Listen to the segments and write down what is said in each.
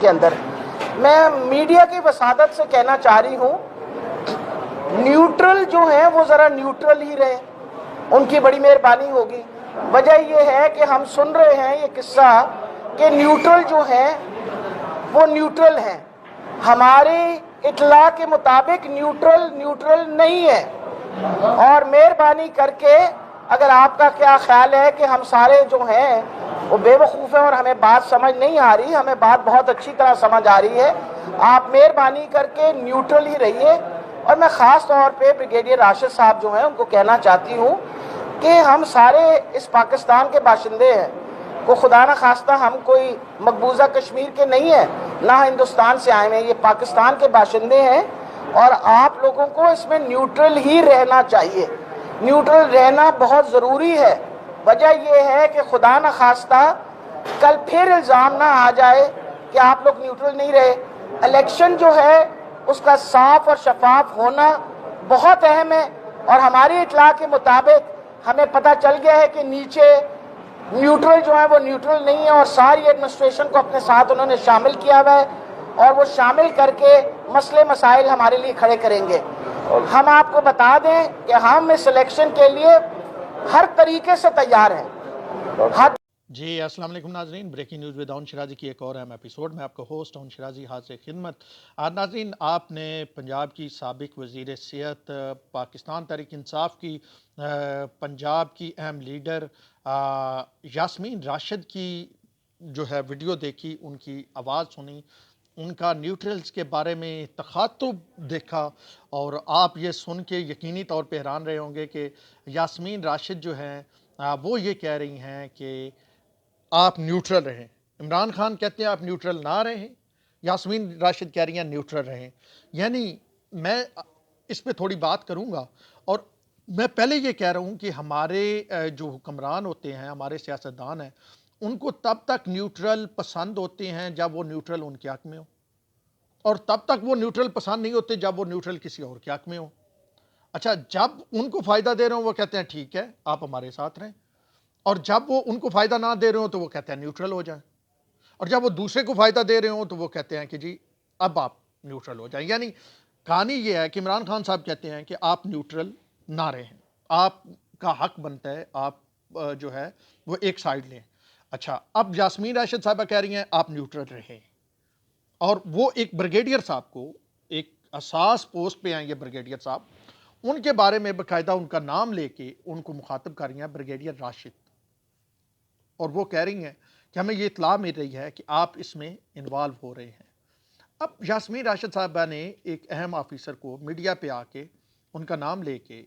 کے اندر میں میڈیا کی وسادت سے کہنا چاہ رہی ہوں نیوٹرل جو ہیں وہ ذرا نیوٹرل ہی رہے, ان کی بڑی مہربانی ہوگی. وجہ یہ ہے کہ ہم سن رہے ہیں یہ قصہ کہ نیوٹرل جو ہیں وہ نیوٹرل ہیں. ہماری اطلاع کے مطابق نیوٹرل نہیں ہے. اور مہربانی کر کے اگر آپ کا کیا خیال ہے کہ ہم سارے جو ہیں وہ بے وقوف ہیں اور ہمیں بات سمجھ نہیں آ رہی, ہمیں بات بہت اچھی طرح سمجھ آ رہی ہے. آپ مہربانی کر کے نیوٹرل ہی رہیے. اور میں خاص طور پہ بریگیڈیئر راشد صاحب جو ہیں ان کو کہنا چاہتی ہوں کہ ہم سارے اس پاکستان کے باشندے ہیں, کو خدا نہ خواستہ ہم کوئی مقبوضہ کشمیر کے نہیں ہیں, نہ ہندوستان سے آئے ہیں, یہ پاکستان کے باشندے ہیں. اور آپ لوگوں کو اس میں نیوٹرل ہی رہنا چاہیے, نیوٹرل رہنا بہت ضروری ہے. وجہ یہ ہے کہ خدا نہ خواستہ کل پھر الزام نہ آ جائے کہ آپ لوگ نیوٹرل نہیں رہے. الیکشن جو ہے اس کا صاف اور شفاف ہونا بہت اہم ہے, اور ہماری اطلاع کے مطابق ہمیں پتہ چل گیا ہے کہ نیچے نیوٹرل جو ہیں وہ نیوٹرل نہیں ہے, اور ساری ایڈمنسٹریشن کو اپنے ساتھ انہوں نے شامل کیا ہوا ہے, اور وہ شامل کر کے مسئلے مسائل ہمارے لیے کھڑے کریں گے. ہم آپ کو بتا دیں کہ ہم اس الیکشن کے لیے ہر طریقے سے تیار ہیں. جی السلام علیکم ناظرین, بریکنگ نیوز ود اون شرازی کی ایک اور اہم ایپیسوڈ میں آپ کا ہوسٹ اون شرازی حاضر خدمت. ناظرین, آپ نے پنجاب کی سابق وزیر صحت, پاکستان تحریک انصاف کی پنجاب کی اہم لیڈر یاسمین راشد کی جو ہے ویڈیو دیکھی, ان کی آواز سنی, ان کا نیوٹرلز کے بارے میں تخاطب دیکھا, اور آپ یہ سن کے یقینی طور پہ حیران رہے ہوں گے کہ یاسمین راشد جو ہیں وہ یہ کہہ رہی ہیں کہ آپ نیوٹرل رہیں. عمران خان کہتے ہیں آپ نیوٹرل نہ رہیں, یاسمین راشد کہہ رہی ہیں نیوٹرل رہیں. یعنی میں اس پہ تھوڑی بات کروں گا, اور میں پہلے یہ کہہ رہا ہوں کہ ہمارے جو حکمران ہوتے ہیں, ہمارے سیاستدان ہیں, ان کو تب تک نیوٹرل پسند ہوتے ہیں جب وہ نیوٹرل ان کے حق میں ہو, اور تب تک وہ نیوٹرل پسند نہیں ہوتے جب وہ نیوٹرل کسی اور کے حق میں ہو. اچھا, جب ان کو فائدہ دے رہے ہوں وہ کہتے ہیں ٹھیک ہے آپ ہمارے ساتھ رہیں, اور جب وہ ان کو فائدہ نہ دے رہے ہوں تو وہ کہتے ہیں نیوٹرل ہو جائیں, اور جب وہ دوسرے کو فائدہ دے رہے ہوں تو وہ کہتے ہیں کہ جی اب آپ نیوٹرل ہو جائیں. یعنی کہانی یہ ہے کہ عمران خان صاحب کہتے ہیں کہ آپ نیوٹرل نہ رہیں, آپ کا حق بنتا ہے آپ جو ہے وہ ایک سائیڈ لیں. اچھا, اب یاسمین راشد صاحبہ کہہ رہی ہیں آپ نیوٹرل رہیں, اور وہ ایک بریگیڈیئر صاحب کو, ایک اساس پوسٹ پہ ہیں یہ بریگیڈیئر صاحب, ان کے بارے میں باقاعدہ ان کا نام لے کے ان کو مخاطب کر رہی ہیں بریگیڈیئر راشد, اور وہ کہہ رہی ہیں کہ ہمیں یہ اطلاع مل رہی ہے کہ آپ اس میں انوالو ہو رہے ہیں. اب یاسمین راشد صاحبہ نے ایک اہم آفیسر کو میڈیا پہ آ کے ان کا نام لے کے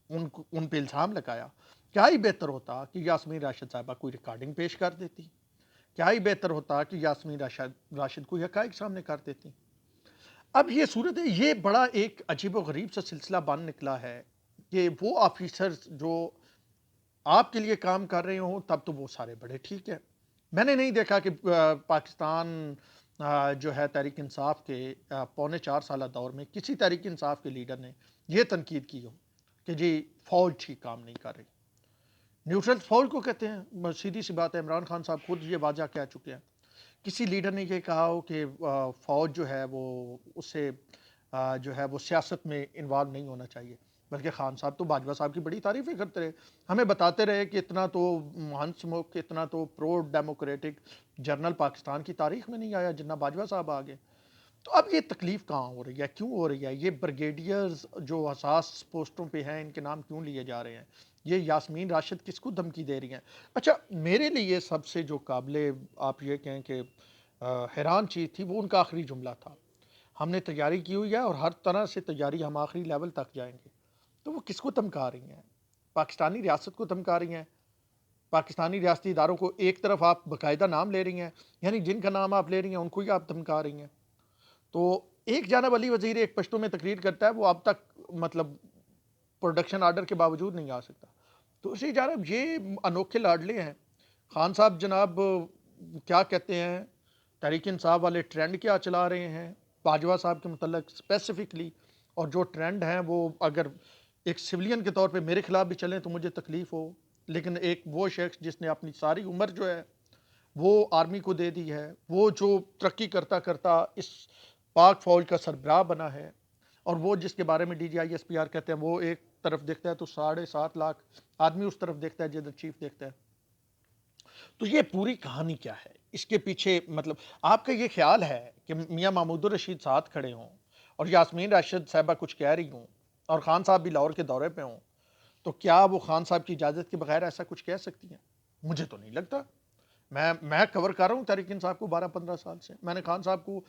ان پہ الزام لگایا. کیا ہی بہتر ہوتا کہ یاسمین راشد صاحبہ کوئی ریکارڈنگ پیش کر دیتی, کیا ہی بہتر ہوتا کہ یاسمین راشد کو حقائق سامنے کر دیتی. اب یہ صورت ہے, یہ بڑا ایک عجیب و غریب سا سلسلہ بن نکلا ہے کہ وہ آفیسرز جو آپ کے لیے کام کر رہے ہوں تب تو وہ سارے بڑے ٹھیک ہے. میں نے نہیں دیکھا کہ پاکستان جو ہے تحریک انصاف کے پونے 4 سالہ دور میں کسی تحریک انصاف کے لیڈر نے یہ تنقید کی ہو کہ جی فوج ٹھیک کام نہیں کر رہی. نیوٹرل فوج کو کہتے ہیں, سیدھی سی بات ہے, عمران خان صاحب خود یہ واضح کہہ چکے ہیں. کسی لیڈر نے یہ کہا ہو کہ فوج جو ہے وہ اسے جو ہے وہ سیاست میں انوالو نہیں ہونا چاہیے, بلکہ خان صاحب تو باجوہ صاحب کی بڑی تعریفیں کرتے رہے, ہمیں بتاتے رہے کہ اتنا تو ہنس مکھ, اتنا تو پرو ڈیموکریٹک جرنل پاکستان کی تاریخ میں نہیں آیا جتنا باجوہ صاحب آگے. تو اب یہ تکلیف کہاں ہو رہی ہے, کیوں ہو رہی ہے, یہ بریگیڈیئرز جو حساس پوسٹوں پہ ہیں ان کے نام کیوں لیے جا رہے ہیں, یہ یاسمین راشد کس کو دھمکی دے رہی ہیں. اچھا, میرے لیے سب سے جو قابل آپ یہ کہیں کہ حیران چیز تھی وہ ان کا آخری جملہ تھا, ہم نے تیاری کی ہوئی ہے اور ہر طرح سے تیاری ہم آخری لیول تک جائیں گے. تو وہ کس کو دھمکا رہی ہیں, پاکستانی ریاست کو دھمکا رہی ہیں, پاکستانی ریاستی اداروں کو. ایک طرف آپ باقاعدہ نام لے رہی ہیں, یعنی جن کا نام آپ لے رہی ہیں ان کو ہی آپ دھمکا رہی ہیں. تو ایک جانب علی وزیر ایک پشتوں میں تقریر کرتا ہے, وہ اب تک مطلب پروڈکشن آرڈر کے باوجود نہیں آ سکتا. تو اسی جانب یہ انوکھے لاڈلے ہیں خان صاحب, جناب کیا کہتے ہیں تحریک انصاف والے ٹرینڈ کیا چلا رہے ہیں باجوہ صاحب کے متعلق اسپیسیفکلی, اور جو ٹرینڈ ہیں وہ اگر ایک سویلین کے طور پہ میرے خلاف بھی چلیں تو مجھے تکلیف ہو, لیکن ایک وہ شخص جس نے اپنی ساری عمر جو ہے وہ آرمی کو دے دی ہے، وہ جو ترقی کرتا کرتا اس پاک فوج کا سربراہ بنا ہے، اور وہ جس کے بارے میں D G I S P R کہتے ہیں، وہ ایک طرف دیکھتا ہے تو 7.5 لاکھ آدمی اس طرف دیکھتا ہے، جنرل چیف دیکھتا ہے. تو یہ پوری کہانی کیا ہے اس کے پیچھے؟ مطلب آپ کا یہ خیال ہے کہ میاں محمود الرشید ساتھ کھڑے ہوں اور یاسمین راشد صاحبہ کچھ کہہ رہی ہوں اور خان صاحب بھی لاہور کے دورے پہ ہوں، تو کیا وہ خان صاحب کی اجازت کے بغیر ایسا کچھ کہہ سکتی ہیں؟ مجھے تو نہیں لگتا. میں کور کر رہا ہوں تحریک انصاف کو 12-15 سال سے. میں نے خان صاحب کو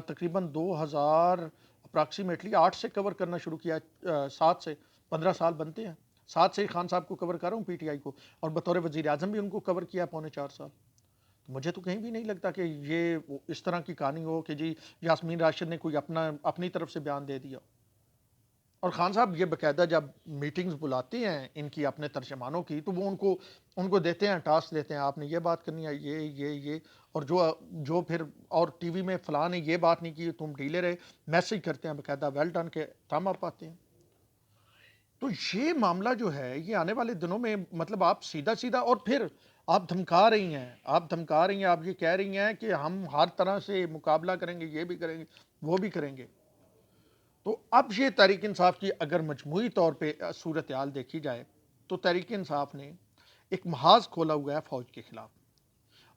تقریباً 2000 اپراکسیمیٹلی 8 سے کور کرنا شروع کیا. 7 سے 15 سال بنتے ہیں. 7 سے ہی خان صاحب کو کور کر رہا ہوں پی ٹی آئی کو، اور بطور وزیر اعظم بھی ان کو کور کیا 3.25 سال. مجھے تو کہیں بھی نہیں لگتا کہ یہ اس طرح کی کہانی ہو کہ جی یاسمین راشد نے کوئی اپنی طرف سے بیان دے دیا. اور خان صاحب یہ باقاعدہ جب میٹنگز بلاتے ہیں ان کی اپنے ترجمانوں کی، تو وہ ان کو دیتے ہیں، ٹاسک دیتے ہیں، آپ نے یہ بات کرنی ہے، یہ اور جو پھر اور ٹی وی میں فلاں نے یہ بات نہیں کی، تم ڈھیلے رہے، میسج کرتے ہیں باقاعدہ ویل ڈن کے تھم اپ آتے ہیں. تو یہ معاملہ جو ہے یہ آنے والے دنوں میں مطلب آپ سیدھا اور پھر آپ دھمکا رہی ہیں، آپ یہ کہہ رہی ہیں کہ ہم ہر طرح سے مقابلہ کریں گے، یہ بھی کریں گے، وہ بھی کریں گے. تو اب یہ تحریک انصاف کی اگر مجموعی طور پہ صورتحال دیکھی جائے تو تحریک انصاف نے ایک محاذ کھولا ہوا ہے فوج کے خلاف.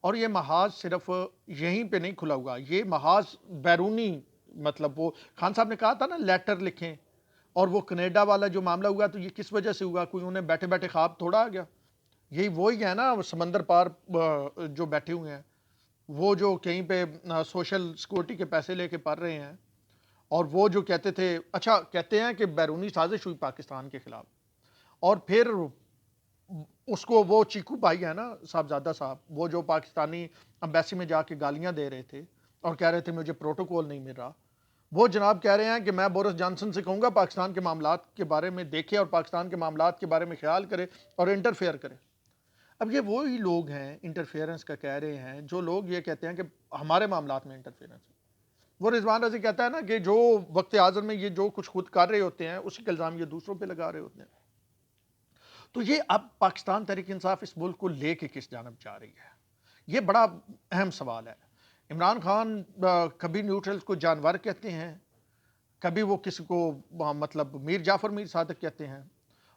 اور یہ محاذ صرف یہیں پہ نہیں کھلا ہوا، یہ محاذ بیرونی، مطلب وہ خان صاحب نے کہا تھا نا لیٹر لکھیں، اور وہ کینیڈا والا جو معاملہ ہوا تو یہ کس وجہ سے ہوا؟ کوئی انہیں بیٹھے بیٹھے خواب تھوڑا آ گیا. یہی وہی ہے نا سمندر پار جو بیٹھے ہوئے ہیں، وہ جو کہیں پہ سوشل سیکورٹی کے پیسے لے کے پڑھ رہے ہیں، اور وہ جو کہتے تھے، اچھا کہتے ہیں کہ بیرونی سازش ہوئی پاکستان کے خلاف، اور پھر اس کو وہ چیکو بھائی ہے نا صاحبزادہ صاحب، وہ جو پاکستانی امبیسی میں جا کے گالیاں دے رہے تھے اور کہہ رہے تھے مجھے پروٹوکول نہیں مل رہا، وہ جناب کہہ رہے ہیں کہ میں بورس جانسن سے کہوں گا پاکستان کے معاملات کے بارے میں دیکھے اور پاکستان کے معاملات کے بارے میں خیال کرے اور انٹرفیئر کرے. اب یہ وہی لوگ ہیں انٹرفیئرنس کا کہہ رہے ہیں، جو لوگ یہ کہتے ہیں کہ ہمارے معاملات میں انٹرفیئرنس ہے. وہ رضوان رضی کہتا ہے نا کہ جو وقت حاضر میں یہ جو کچھ خود کر رہے ہوتے ہیں اسی کا الزام یہ دوسروں پہ لگا رہے ہوتے ہیں. تو یہ اب پاکستان تحریک انصاف اس ملک کو لے کے کس جانب جا رہی ہے، یہ بڑا اہم سوال ہے. عمران خان کبھی نیوٹرلز کو جانور کہتے ہیں، کبھی وہ کسی کو مطلب میر جعفر میر صادق کہتے ہیں،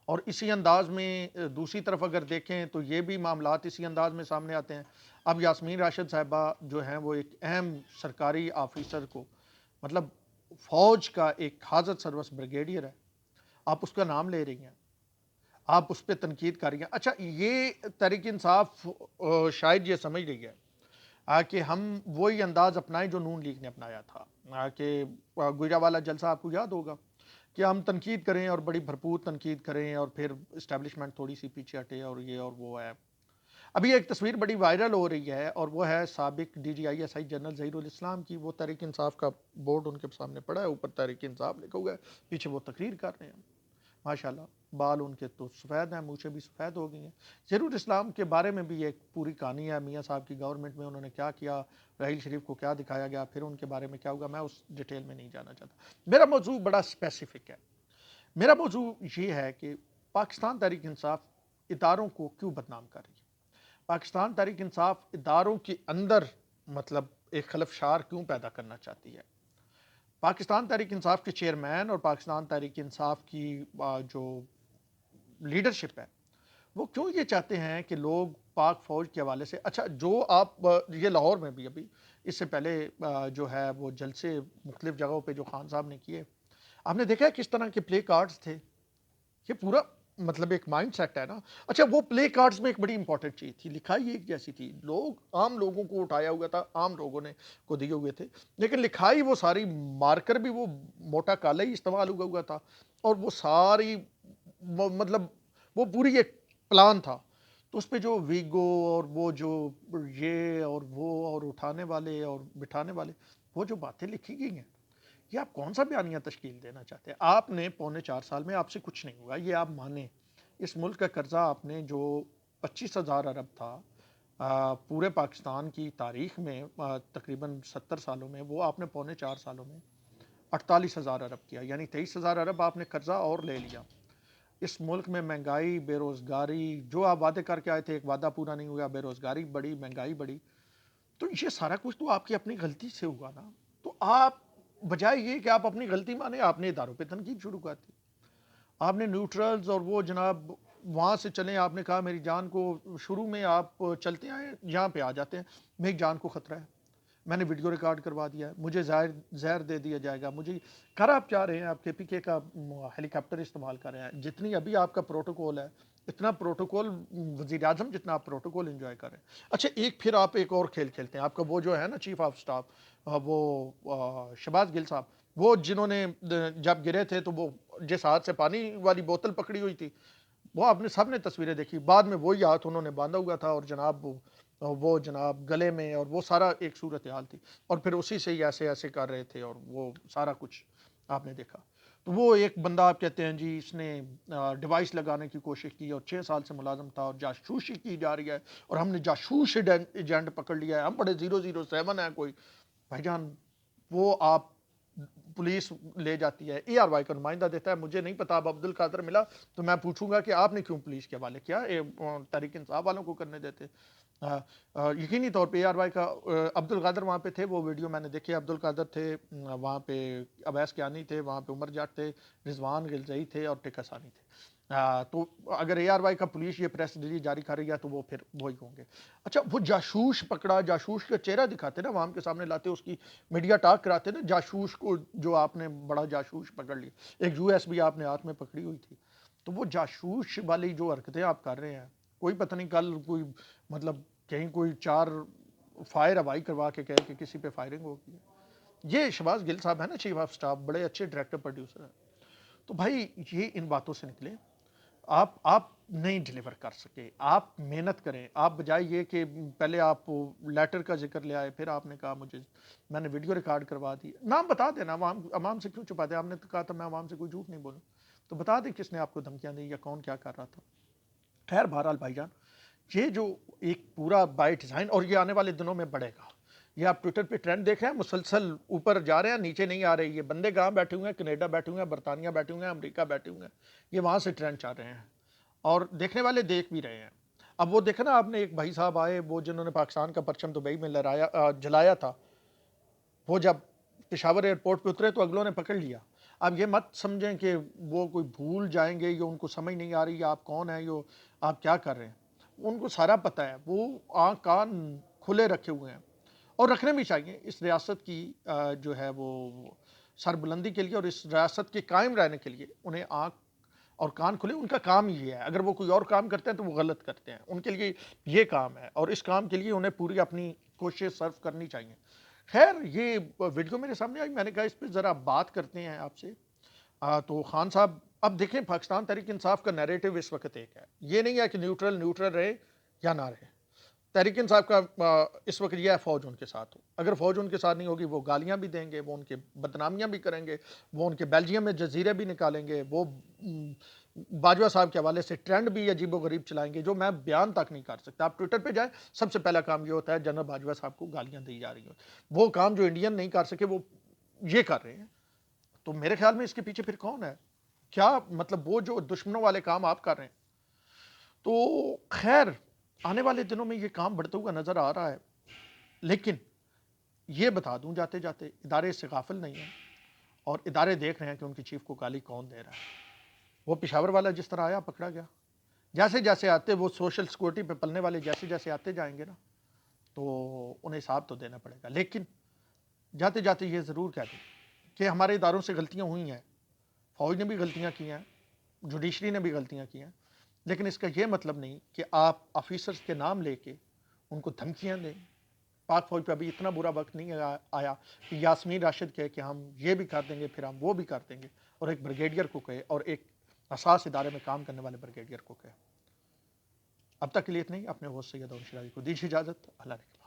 اور اسی انداز میں دوسری طرف اگر دیکھیں تو یہ بھی معاملات اسی انداز میں سامنے آتے ہیں. اب یاسمین راشد صاحبہ جو ہیں وہ ایک اہم سرکاری آفیسر کو، مطلب فوج کا ایک حاضر سروس بریگیڈیئر ہے، آپ اس کا نام لے رہی ہیں، آپ اس پہ تنقید کر رہی ہیں. اچھا یہ تحریک انصاف شاید یہ سمجھ رہی ہے کہ ہم وہی انداز اپنائیں جو نون لیگ نے اپنایا تھا، کہ گوجرانوالہ جلسہ آپ کو یاد ہوگا کہ ہم تنقید کریں اور بڑی بھرپور تنقید کریں اور پھر اسٹیبلشمنٹ تھوڑی سی پیچھے ہٹے اور یہ اور وہ ہے. ابھی ایک تصویر بڑی وائرل ہو رہی ہے اور وہ ہے سابق D G I S I general Zaheer ul Islam کی. وہ تحریک انصاف کا بورڈ ان کے سامنے پڑا ہے، اوپر تحریک انصاف لکھا ہوا ہے، پیچھے وہ تقریر کر رہے ہیں. ماشاءاللہ بال ان کے تو سفید ہیں، مونچھیں بھی سفید ہو گئی ہیں. ظہیر الاسلام کے بارے میں بھی ایک پوری کہانی ہے، میاں صاحب کی گورنمنٹ میں انہوں نے کیا کیا، راحیل شریف کو کیا دکھایا گیا، پھر ان کے بارے میں کیا ہوگا، میں اس ڈیٹیل میں نہیں جانا چاہتا. میرا موضوع بڑا اسپیسیفک ہے. میرا موضوع یہ ہے کہ پاکستان تحریک انصاف اداروں کو کیوں بدنام کر رہی ہے، پاکستان تحریک انصاف اداروں کے اندر مطلب ایک خلفشار کیوں پیدا کرنا چاہتی ہے. پاکستان تحریک انصاف کے چیئرمین اور پاکستان تحریک انصاف کی جو لیڈرشپ ہے وہ کیوں یہ چاہتے ہیں کہ لوگ پاک فوج کے حوالے سے، اچھا جو آپ یہ لاہور میں بھی ابھی اس سے پہلے جو ہے وہ جلسے مختلف جگہوں پہ جو خان صاحب نے کیے، آپ نے دیکھا ہے کس طرح کے پلے کارڈز تھے. یہ پورا مطلب ایک مائنڈ سیٹ ہے نا. اچھا وہ پلے کارڈز میں ایک بڑی امپورٹنٹ چیز تھی، لکھائی ایک جیسی تھی، عام لوگوں کو اٹھایا ہوا تھا، عام لوگوں نے کو دیے ہوئے تھے، لیکن لکھائی وہ ساری مارکر بھی وہ موٹا کالا ہی استعمال ہوا تھا، اور وہ ساری مطلب وہ پوری ایک پلان تھا. تو اس پہ جو ویگو اور وہ جو یہ اور وہ اور اٹھانے والے اور بٹھانے والے، وہ جو باتیں لکھی گئی ہیں، یہ آپ کون سا بیانیہ تشکیل دینا چاہتے ہیں؟ آپ نے 4.25 سال میں آپ سے کچھ نہیں ہوا، یہ آپ مانیں. اس ملک کا قرضہ آپ نے جو 25,000 ارب تھا پورے پاکستان کی تاریخ میں تقریباً 70 سالوں میں، وہ آپ نے 4.25 سالوں میں 48,000 ارب کیا، یعنی 23,000 ارب آپ نے قرضہ اور لے لیا. اس ملک میں مہنگائی، بے روزگاری، جو آپ وعدے کر کے آئے تھے ایک وعدہ پورا نہیں ہوا، بے روزگاری بڑی، مہنگائی بڑی. تو یہ سارا کچھ تو آپ کی اپنی غلطی سے ہوا نا. تو آپ بجائے یہ کہ آپ اپنی غلطی مانیں، آپ نے اداروں پہ تنقید شروع کر دی. آپ نے نیوٹرلز اور وہ جناب وہاں سے چلیں، آپ نے کہا میری جان کو، شروع میں آپ چلتے آئے یہاں پہ آ جاتے ہیں میری جان کو خطرہ ہے، میں نے ویڈیو ریکارڈ کروا دیا ہے، مجھے زہر دے دیا جائے گا. مجھے کر آپ چاہ رہے ہیں، آپ کے پی کے کا ہیلی کاپٹر استعمال کر رہے ہیں، جتنی ابھی آپ کا پروٹوکول ہے اتنا پروٹوکول وزیر اعظم جتنا آپ پروٹوکول انجوائے کر رہے ہیں. اچھا پھر آپ ایک اور کھیل کھیلتے ہیں. آپ کا وہ جو ہے نا چیف آف سٹاف، وہ شہباز گل صاحب، وہ جنہوں نے جب گرے تھے تو وہ جس ہاتھ سے پانی والی بوتل پکڑی ہوئی تھی، وہ آپ نے سب نے تصویریں دیکھی، بعد میں وہی ہاتھ انہوں نے باندھا ہوا تھا اور جناب وہ جناب گلے میں، اور وہ سارا ایک صورتحال تھی، اور پھر اسی سے ہی ایسے ایسے کر رہے تھے اور وہ سارا کچھ آپ نے دیکھا. تو وہ ایک بندہ آپ کہتے ہیں جی اس نے ڈیوائس لگانے کی کوشش کی اور 6 سال سے ملازم تھا اور جاسوسی کی جا رہی ہے اور ہم نے جاسوس ایجنٹ پکڑ لیا ہے، ہم بڑے 007 ہیں کوئی. بھائی جان وہ آپ پولیس لے جاتی ہے، اے آر وائی کا نمائندہ دیتا ہے، مجھے نہیں پتا. اب عبد القادر ملا تو میں پوچھوں گا کہ آپ نے کیوں پولیس کے حوالے کیا، تحریک انصاف والوں کو کرنے دیتے. یقینی طور پہ اے آر وائی کا عبد القادر وہاں پہ تھے، وہ ویڈیو میں نے دیکھے، عبد القادر تھے وہاں پہ، اویس کیانی تھے وہاں پہ، عمر جاٹ تھے، رضوان غلزئی تھے اور ٹکا ثانی تھے. تو اگر اے آر وائی کا پولیس یہ پریس ریلیز جاری کر رہی ہے تو وہ پھر وہی ہوں گے. اچھا وہ جاسوس پکڑا، جاسوس کا چہرہ دکھاتے نا، عوام کے سامنے لاتے، اس کی میڈیا ٹاک کراتے نا، جاسوس کو جو آپ نے بڑا جاسوس پکڑ لیا، ایک یو ایس بھی آپ نے ہاتھ میں پکڑی ہوئی تھی. تو وہ جاسوس والی جو حرکتیں آپ کر رہے ہیں، کوئی پتہ نہیں کل کوئی مطلب کہیں کوئی 4 فائر ہوائی کروا کے کہے کہ کسی پہ فائرنگ ہوگی. یہ شہباز گل صاحب ہے نا چیف آف سٹاف، بڑے اچھے ڈائریکٹر پروڈیوسر ہیں. تو بھائی یہ ان باتوں سے نکلے، آپ نہیں ڈیلیور کر سکے، آپ محنت کریں. آپ بجائے یہ کہ پہلے آپ لیٹر کا ذکر لے آئے، پھر آپ نے کہا میں نے ویڈیو ریکارڈ کروا دی. نام بتا دینا، عوام سے کیوں چھپاتے؟ آپ نے تو کہا تھا میں عوام سے کوئی جھوٹ نہیں بولوں، تو بتا دیں کس نے آپ کو دھمکیاں دی یا کون کیا کر رہا تھا. خیر بہرحال بھائی جان، یہ جو ایک پورا بائی ڈیزائن، اور یہ آنے والے دنوں میں بڑھے گا. یہ آپ ٹویٹر پہ ٹرینڈ دیکھ رہے ہیں، مسلسل اوپر جا رہے ہیں، نیچے نہیں آ رہے. یہ بندے کہاں بیٹھے ہوئے ہیں؟ کینیڈا بیٹھے ہوئے ہیں، برطانیہ بیٹھے ہوئے ہیں، امریکہ بیٹھے ہوئے ہیں. یہ وہاں سے ٹرینڈ چل رہے ہیں اور دیکھنے والے دیکھ بھی رہے ہیں. اب وہ دیکھا نا آپ نے، ایک بھائی صاحب آئے وہ جنہوں نے پاکستان کا پرچم دبئی میں جلایا تھا، وہ جب پشاور ایئرپورٹ پہ اترے تو اگلوں نے پکڑ لیا. اب یہ مت سمجھیں کہ وہ کوئی بھول جائیں گے یا ان کو سمجھ نہیں آ رہی یا آپ کون ہیں، یا آپ کیا کر رہے ہیں. ان کو سارا پتہ ہے، وہ آنکھ کان کھلے رکھے ہوئے ہیں اور رکھنے بھی چاہیے. اس ریاست کی جو ہے وہ سربلندی کے لیے اور اس ریاست کے قائم رہنے کے لیے انہیں آنکھ اور کان کھلے. ان کا کام یہ ہے، اگر وہ کوئی اور کام کرتے ہیں تو وہ غلط کرتے ہیں. ان کے لیے یہ کام ہے اور اس کام کے لیے انہیں پوری اپنی کوشش صرف کرنی چاہیے. خیر یہ ویڈیو میرے سامنے آئی، میں نے کہا اس پہ ذرا بات کرتے ہیں آپ سے. تو خان صاحب اب دیکھیں، پاکستان تحریک انصاف کا نیریٹو اس وقت ایک ہے، یہ نہیں ہے کہ نیوٹرل رہے یا نہ رہے. تحریک انصاف کا اس وقت یہ ہے فوج ان کے ساتھ ہو. اگر فوج ان کے ساتھ نہیں ہوگی وہ گالیاں بھی دیں گے، وہ ان کے بدنامیاں بھی کریں گے، وہ ان کے بیلجیم میں جزیرے بھی نکالیں گے، وہ باجوہ صاحب کے حوالے سے ٹرینڈ بھی عجیب و غریب چلائیں گے جو میں بیان تک نہیں کر سکتا. آپ ٹویٹر پہ جائیں، سب سے پہلا کام یہ ہوتا ہے جنرل باجوہ صاحب کو گالیاں دی جا رہی ہیں. وہ کام جو انڈین نہیں کر سکے وہ یہ کر رہے ہیں. تو میرے خیال میں اس کے پیچھے پھر کون ہے؟ کیا مطلب وہ جو دشمنوں والے کام آپ کر رہے ہیں. تو خیر آنے والے دنوں میں یہ کام بڑھتا ہوا نظر آ رہا ہے، لیکن یہ بتا دوں جاتے جاتے، ادارے اس سے غافل نہیں ہیں اور ادارے دیکھ رہے ہیں کہ ان کی چیف کو گالی کون دے رہا ہے. وہ پشاور والا جس طرح آیا پکڑا گیا، جیسے جیسے آتے وہ سوشل سیکورٹی پہ پلنے والے جیسے جیسے آتے جائیں گے نا تو انہیں حساب تو دینا پڑے گا. لیکن جاتے جاتے یہ ضرور کہہ دیں کہ ہمارے اداروں سے غلطیاں ہوئی ہیں، فوج نے بھی غلطیاں کی ہیں، جوڈیشری نے بھی غلطیاں کی ہیں، لیکن اس کا یہ مطلب نہیں کہ آپ آفیسرز کے نام لے کے ان کو دھمکیاں دیں. پاک فوج پہ ابھی اتنا برا وقت نہیں آیا کہ یاسمین راشد کہے کہ ہم یہ بھی کر دیں گے پھر ہم وہ بھی کر دیں گے، اور ایک بریگیڈیئر کو کہے اور ایک حساس ادارے میں کام کرنے والے بریگیڈیئر کو کہے. اب تک کے لیے اتنا ہی. اپنے ہوسٹ سید اون شرازی کو دیجیے اجازت. اللہ نے